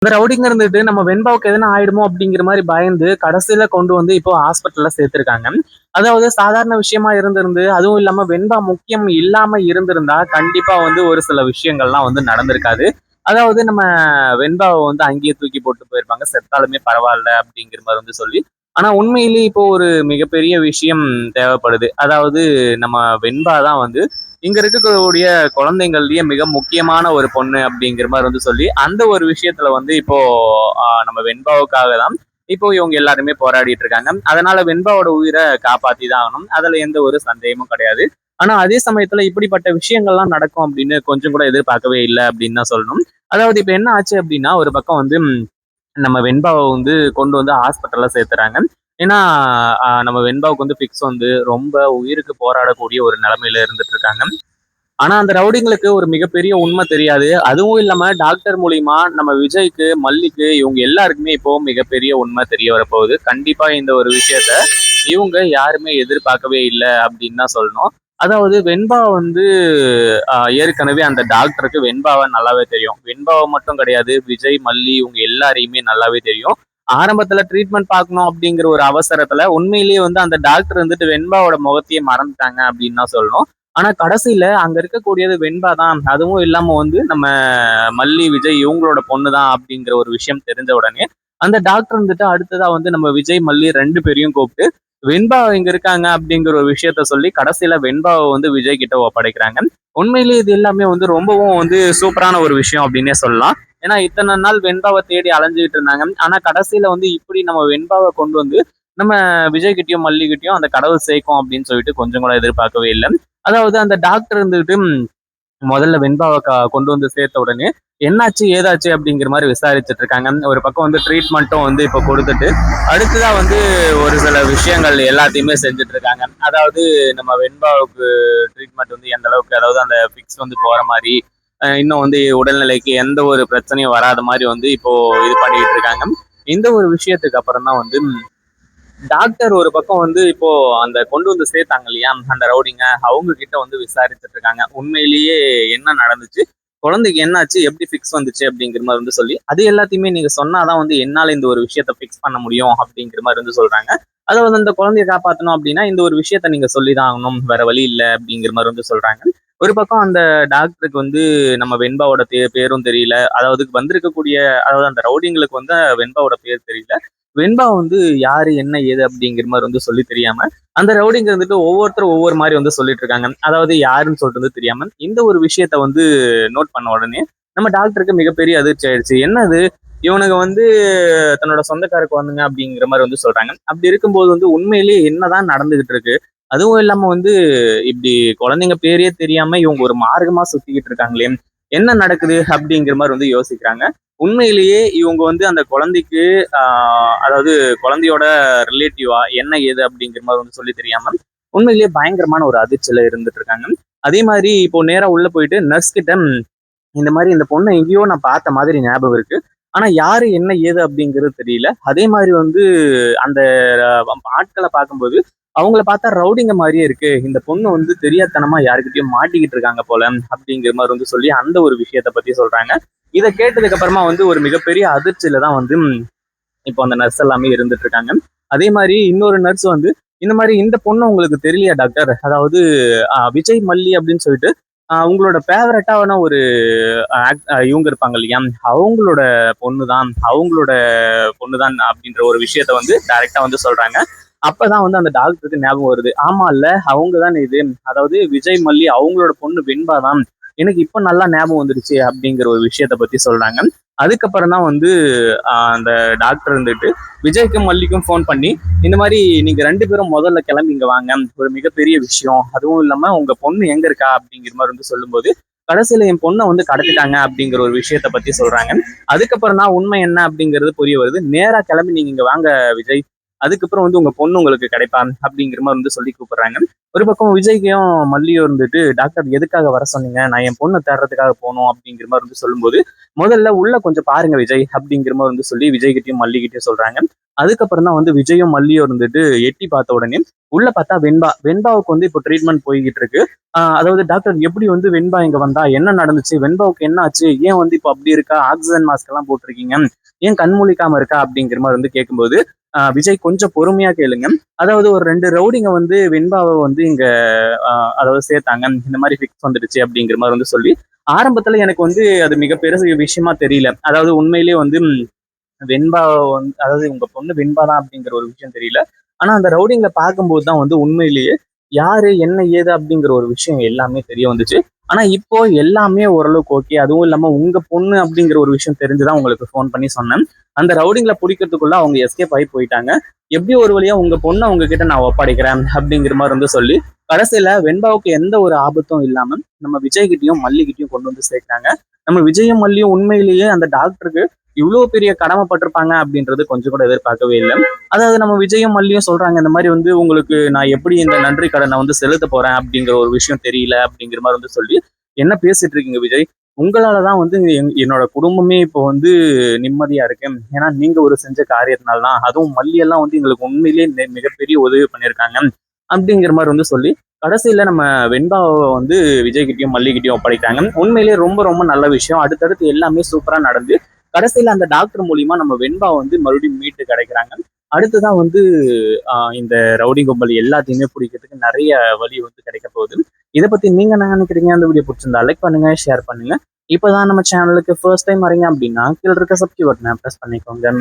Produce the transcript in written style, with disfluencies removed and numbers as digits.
இந்த ரவுடிங்க இருந்துட்டு நம்ம வெண்பாவுக்கு எதனா ஆயிடுமோ அப்படிங்கிற மாதிரி பயந்து கடைசியில கொண்டு வந்து இப்போ ஹாஸ்பிட்டல்ல சேர்த்திருக்காங்க. அதாவது சாதாரண விஷயமா இருந்திருந்து, அதுவும் இல்லாம வெண்பா முக்கியம் இல்லாம இருந்திருந்தா கண்டிப்பா வந்து ஒரு சில விஷயங்கள்லாம் வந்து நடந்திருக்காது. அதாவது நம்ம வெண்பாவை வந்து அங்கேயே தூக்கி போட்டு போயிருப்பாங்க. செத்தாலுமே பரவாயில்ல அப்படிங்கிற மாதிரி வந்து சொல்லி. ஆனா உண்மையிலேயே இப்போ ஒரு மிகப்பெரிய விஷயம் தேவைப்படுது. அதாவது நம்ம வெண்பா தான் வந்து இங்க இருக்கக்கூடிய குழந்தைங்கள்லயே மிக முக்கியமான ஒரு பொண்ணு அப்படிங்கிற மாதிரி வந்து சொல்லி அந்த ஒரு விஷயத்துல வந்து இப்போ நம்ம வெண்பாவுக்காக தான் இப்போ இவங்க எல்லாருமே போராடிட்டு இருக்காங்க. அதனால வெண்பாவோட உயிரை காப்பாத்தி தான் ஆகணும். அதுல எந்த ஒரு சந்தேகமும் கிடையாது. ஆனா அதே சமயத்துல இப்படிப்பட்ட விஷயங்கள்லாம் நடக்கும் அப்படின்னு கொஞ்சம் கூட எதிர்பார்க்கவே இல்லை அப்படின்னு தான் சொல்லணும். அதாவது இப்ப என்ன ஆச்சு அப்படின்னா ஒரு பக்கம் வந்து நம்ம வெண்பாவை வந்து கொண்டு வந்து ஹாஸ்பிட்டல்ல சேர்த்துறாங்க. ஏன்னா நம்ம வெண்பாவுக்கு வந்து பிக்ஸ் வந்து ரொம்ப உயிருக்கு போராடக்கூடிய ஒரு நிலைமையில இருந்துட்டு இருக்காங்க. ஆனா அந்த ரவுடிங்களுக்கு ஒரு மிகப்பெரிய உண்மை தெரியாது. அதுவும் இல்லாம டாக்டர் மூலியமா நம்ம விஜய்க்கு, மல்லிக்கு இவங்க எல்லாருக்குமே இப்போ மிகப்பெரிய உண்மை தெரிய வரப்போகுது. கண்டிப்பா இந்த ஒரு விஷயத்த இவங்க யாருமே எதிர்பார்க்கவே இல்ல அப்படின்னு தான் சொல்லணும். அதாவது வெண்பா வந்து ஏற்கனவே அந்த டாக்டருக்கு வெண்பாவ நல்லாவே தெரியும். வெண்பாவ மட்டும் கிடையாது, விஜய், மல்லி இவங்க எல்லாரையுமே நல்லாவே தெரியும். ஆரம்பத்துல ட்ரீட்மெண்ட் பார்க்கணும் அப்படிங்கிற ஒரு அவசரத்துல உண்மையிலேயே வந்து அந்த டாக்டர் வந்துட்டு வெண்பாவோட முகத்தையே மறந்துட்டாங்க அப்படின்னு தான் சொல்லணும். ஆனா கடைசியில அங்க இருக்கக்கூடியது வெண்பா தான். அதுவும் இல்லாம வந்து நம்ம மல்லி, விஜய் இவங்களோட பொண்ணு தான் அப்படிங்கிற ஒரு விஷயம் தெரிஞ்ச உடனே, அந்த டாக்டர் வந்துட்டு அடுத்ததா வந்து நம்ம விஜய், மல்லி 2 பேரையும் கூப்பிட்டு, வெண்பா இங்க இருக்காங்க அப்படிங்கிற ஒரு விஷயத்த சொல்லி கடைசியில வெண்பாவ வந்து விஜய் கிட்ட ஒப்படைக்கிறாங்க. உண்மையிலேயே இது எல்லாமே வந்து ரொம்பவும் வந்து சூப்பரான ஒரு விஷயம் அப்படின்னே சொல்லலாம். ஏன்னா இத்தனை நாள் வெண்பாவ தேடி அலைஞ்சுகிட்டு இருந்தாங்க. ஆனா கடைசியில வந்து இப்படி நம்ம வெண்பாவ கொண்டு வந்து நம்ம விஜய் கிட்டயும், மல்லி கிட்டயும் அந்த கடவுள் சேர்க்கும் அப்படின்னு சொல்லிட்டு கொஞ்சம் கூட எதிர்பார்க்கவே இல்ல. அதாவது அந்த டாக்டர் இருந்துட்டு முதல்ல வெண்பாவை கொண்டு வந்து சேர்த்த உடனே என்னாச்சு ஏதாச்சு அப்படிங்கிற மாதிரி விசாரிச்சுட்டு இருக்காங்க. ஒரு பக்கம் வந்து ட்ரீட்மெண்ட்டும் வந்து இப்போ கொடுத்துட்டு அடுத்ததா வந்து ஒரு சில விஷயங்கள் எல்லாத்தையுமே செஞ்சுட்டு இருக்காங்க. அதாவது நம்ம வெண்பாவுக்கு ட்ரீட்மெண்ட் வந்து எந்த அளவுக்கு, அதாவது அந்த ஃபிக்ஸ் வந்து போற மாதிரி, இன்னும் வந்து உடல்நிலைக்கு எந்த ஒரு பிரச்சனையும் வராத மாதிரி வந்து இப்போ இது பண்ணிட்டு இருக்காங்க. இந்த ஒரு விஷயத்துக்கு அப்புறம் தான் வந்து டாக்டர் ஒரு பக்கம் வந்து இப்போ அந்த கொண்டு வந்து சேர்த்தாங்க இல்லையா அந்த ரவுடிங்க, அவங்க கிட்ட வந்து விசாரிச்சுட்டு இருக்காங்க. உண்மையிலேயே என்ன நடந்துச்சு, குழந்தைக்கு என்னாச்சு, எப்படி ஃபிக்ஸ் வந்துச்சு அப்படிங்கிற மாதிரி வந்து சொல்லி அது எல்லாத்தையுமே நீங்க சொன்னாதான் வந்து என்னால இந்த ஒரு விஷயத்த ஃபிக்ஸ் பண்ண முடியும் அப்படிங்கிற மாதிரி வந்து சொல்றாங்க. அதாவது அந்த குழந்தைய காப்பாற்றணும் அப்படின்னா இந்த ஒரு விஷயத்த நீங்க சொல்லிதான் ஆகணும், வேற வழி இல்லை அப்படிங்கிற மாதிரி வந்து சொல்றாங்க. ஒரு பக்கம் அந்த டாக்டருக்கு வந்து நம்ம வெண்பாவோட பேரும் தெரியல. அதாவது வந்திருக்கக்கூடிய, அதாவது அந்த ரவுடிங்களுக்கு வந்து வெண்பாவோட பேர் தெரியல. வெண்பா வந்து யாரு, என்ன, ஏது அப்படிங்கிற மாதிரி வந்து சொல்லி தெரியாம அந்த ரவுடிங்க வந்துட்டு ஒவ்வொருத்தரும் ஒவ்வொரு மாதிரி வந்து சொல்லிட்டு இருக்காங்க. அதாவது யாருன்னு சொல்லிட்டு வந்து தெரியாம இந்த ஒரு விஷயத்த வந்து நோட் பண்ண உடனே நம்ம டாக்டருக்கு மிகப்பெரிய அதிர்ச்சி ஆயிடுச்சு. என்னது, இவனுங்க வந்து தன்னோட சொந்தக்கார குழந்தைங்க அப்படிங்கிற மாதிரி வந்து சொல்றாங்க. அப்படி இருக்கும்போது வந்து உண்மையிலேயே என்னதான் நடந்துகிட்டு இருக்கு, அதுவும் இல்லாம வந்து இப்படி குழந்தைங்க பேரே தெரியாம இவங்க ஒரு மார்க்கமா சுத்திக்கிட்டு இருக்காங்களே, என்ன நடக்குது அப்படிங்கிற மாதிரி வந்து யோசிக்கிறாங்க. உண்மையிலேயே இவங்க வந்து அந்த குழந்தைக்கு அதாவது குழந்தையோட ரிலேட்டிவா என்ன ஏது அப்படிங்கிற மாதிரி வந்து சொல்லி தெரியாம உண்மையிலேயே பயங்கரமான ஒரு அதிர்ச்சியில இருந்துட்டு இருக்காங்க. அதே மாதிரி இப்போ நேரா உள்ள போயிட்டு நர்ஸ் கிட்ட இந்த மாதிரி இந்த பொண்ணை எங்கேயோ நான் பார்த்த மாதிரி ஞாபகம் இருக்கு. ஆனா யாரு, என்ன, ஏது அப்படிங்கிறது தெரியல. அதே மாதிரி வந்து அந்த ஆட்களை பார்க்கும்போது அவங்கள பார்த்தா ரவுடிங்க மாதிரியே இருக்கு. இந்த பொண்ணு வந்து தெரியாத்தனமா யாருக்கிட்டயும் மாட்டிக்கிட்டு இருக்காங்க போல அப்படிங்கிற மாதிரி வந்து சொல்லி அந்த ஒரு விஷயத்த பத்தி சொல்றாங்க. இதை கேட்டதுக்கு அப்புறமா வந்து ஒரு மிகப்பெரிய அதிர்ச்சியில தான் வந்து இப்போ அந்த நர்ஸ் எல்லாமே இருந்துட்டு இருக்காங்க. அதே மாதிரி இன்னொரு நர்ஸ் வந்து இந்த மாதிரி இந்த பொண்ணு உங்களுக்கு தெரியலையா டாக்டர், அதாவது விஜய், மல்லி அப்படின்னு சொல்லிட்டு உங்களோட ஃபேவரட்டான ஒரு இவங்க இருப்பாங்க இல்லையா, அவங்களோட பொண்ணு தான் அப்படின்ற ஒரு விஷயத்த வந்து டைரக்டா வந்து சொல்றாங்க. அப்பதான் வந்து அந்த டாக்டருக்கு ஞாபகம் வருது, ஆமா இல்ல அவங்க தான் இது, அதாவது விஜய், மல்லி அவங்களோட பொண்ணு வெண்பா தான், எனக்கு இப்ப நல்லா ஞாபகம் வந்துருச்சு அப்படிங்கிற ஒரு விஷயத்த பத்தி சொல்றாங்க. அதுக்கப்புறம் தான் வந்து அந்த டாக்டர் இருந்துட்டு விஜய்க்கும் மல்லிக்கும் ஃபோன் பண்ணி இந்த மாதிரி நீங்க 2 பேரும் முதல்ல கிளம்பி இங்க வாங்க, ஒரு மிகப்பெரிய விஷயம், அதுவும் இல்லாம உங்க பொண்ணு எங்க இருக்கா அப்படிங்கிற மாதிரி வந்து சொல்லும்போது கடைசியில என் பொண்ணை வந்து கடத்திட்டாங்க அப்படிங்கிற ஒரு விஷயத்த பத்தி சொல்றாங்க. அதுக்கப்புறம் தான் உண்மை என்ன அப்படிங்கிறது புரிய வருது. நேரா கிளம்பி நீங்க இங்க வாங்க விஜய், அதுக்கப்புறம் வந்து உங்க பொண்ணு உங்களுக்கு கிடைப்பா அப்படிங்கிற மாதிரி வந்து சொல்லி கூப்பிடுறாங்க. ஒரு பக்கம் விஜய்க்கும் மல்லியும் இருந்துட்டு, டாக்டர் எதுக்காக வர சொன்னீங்க? நான் என் பொண்ண தேடுறதுக்காக போனோம் அப்படிங்கிற மாதிரி வந்து சொல்லும்போது, முதல்ல உள்ள கொஞ்சம் பாருங்க விஜய் அப்படிங்கிற மாதிரி வந்து சொல்லி விஜய்கிட்டயும் மல்லிகிட்டயும் சொல்றாங்க. அதுக்கப்புறம் தான் வந்து விஜயும் மல்லியும் இருந்துட்டு எட்டி பார்த்த உடனே உள்ள பார்த்தா வெண்பாவுக்கு வந்து இப்போ ட்ரீட்மெண்ட் போய்கிட்டு இருக்கு. அதாவது டாக்டர் எப்படி வந்து வெண்பா இங்க வந்தா? என்ன நடந்துச்சு? வெண்பாவுக்கு என்ன ஆச்சு? ஏன் வந்து இப்போ அப்படி இருக்கா? ஆக்ஸிஜன் மாஸ்க் எல்லாம் போட்டிருக்கீங்க. ஏன் கண் முழிக்காம இருக்கா? அப்படிங்கிற மாதிரி வந்து கேட்கும்போது, விஜய் கொஞ்சம் பொறுமையா கேளுங்க. அதாவது ஒரு 2 ரவுடிங்க வந்து வெண்பாவ வந்து இங்க அதாவது சேர்த்தாங்க. இந்த மாதிரி ஃபிக்ஸ் வந்துடுச்சு அப்படிங்கிற மாதிரி வந்து சொல்லி, ஆரம்பத்துல எனக்கு வந்து அது மிக பெரிய விஷயமா தெரியல. அதாவது உண்மையிலேயே வந்து வெண்பா வந்து அதாவது உங்க பொண்ணு வெண்பா தான் அப்படிங்கிற ஒரு விஷயம் தெரியல. ஆனா அந்த ரவுடிங்கள பார்க்கும்போது தான் வந்து உண்மையிலேயே யாரு, என்ன, ஏது அப்படிங்கிற ஒரு விஷயம் எல்லாமே தெரிய வந்துச்சு. ஆனா இப்போ எல்லாமே ஓரளவுக்கு ஓகே. அதுவும் இல்லாம உங்க பொண்ணு அப்படிங்கிற ஒரு விஷயம் தெரிஞ்சுதான் உங்களுக்கு ஃபோன் பண்ணி சொன்னேன். அந்த ரவுடிங்கள புடிக்கிறதுக்குள்ள அவங்க எஸ்கேப் ஆகி போயிட்டாங்க. எப்படியோ ஒரு வழியா உங்க பொண்ண உங்ககிட்ட நான் ஒப்படைக்கிறேன் அப்படிங்கிற மாதிரி வந்து சொல்லி, கடைசியில வெண்பாவுக்கு எந்த ஒரு ஆபத்தும் இல்லாம நம்ம விஜய் கிட்டயும், மல்லி கிட்டயும் கொண்டு வந்து சேர்க்கிறாங்க. நம்ம விஜயும், மல்லியும் உண்மையிலேயே அந்த டாக்டருக்கு இவ்வளவு பெரிய கடமைப்பட்டிருப்பாங்க அப்படின்றது கொஞ்சம் கூட எதிர்பார்க்கவே இல்லை. அதாவது நம்ம விஜயும் மல்லியும் சொல்றாங்க, இந்த மாதிரி வந்து உங்களுக்கு நான் எப்படி இந்த நன்றி கடனை வந்து செலுத்த போறேன் அப்படிங்கிற ஒரு விஷயம் தெரியல அப்படிங்கிற மாதிரி வந்து சொல்லி, என்ன பேசிட்டு இருக்கீங்க விஜய்? உங்களாலதான் வந்து என்னோட குடும்பமே இப்போ வந்து நிம்மதியா இருக்கு. ஏன்னா நீங்க ஒரு செஞ்ச காரியத்தினால தான். அதுவும் மல்லி எல்லாம் வந்து எங்களுக்கு உண்மையிலேயே மிகப்பெரிய உதவி பண்ணியிருக்காங்க அப்படிங்கிற மாதிரி வந்து சொல்லி, கடைசியில நம்ம வெண்பாவை வந்து விஜய் கிட்டயும் மல்லி கிட்டயும் ஒப்படைத்தாங்க. உண்மையிலேயே ரொம்ப ரொம்ப நல்ல விஷயம். அடுத்தடுத்து எல்லாமே சூப்பரா நடந்து கடைசியில அந்த டாக்டர் மூலியமா நம்ம வெண்பா வந்து மறுபடியும் மீட்டு கிடைக்கிறாங்க. அடுத்துதான் வந்து இந்த ரவுடி கும்பல் எல்லாத்தையுமே பிடிக்கிறதுக்கு நிறைய வழி வந்து கிடைக்க போகுது. இதை பத்தி நீங்க என்ன நினைக்கிறீங்க? அந்த வீடியோ பிடிச்சிருந்தா லைக் பண்ணுங்க, ஷேர் பண்ணுங்க. இப்பதான் நம்ம சேனலுக்கு ஃபர்ஸ்ட் டைம் வரீங்க அப்படின்னா கீழே இருக்க சப்ஸ்கிரைப் பட்டனை ப்ரெஸ் பண்ணிக்கோங்க.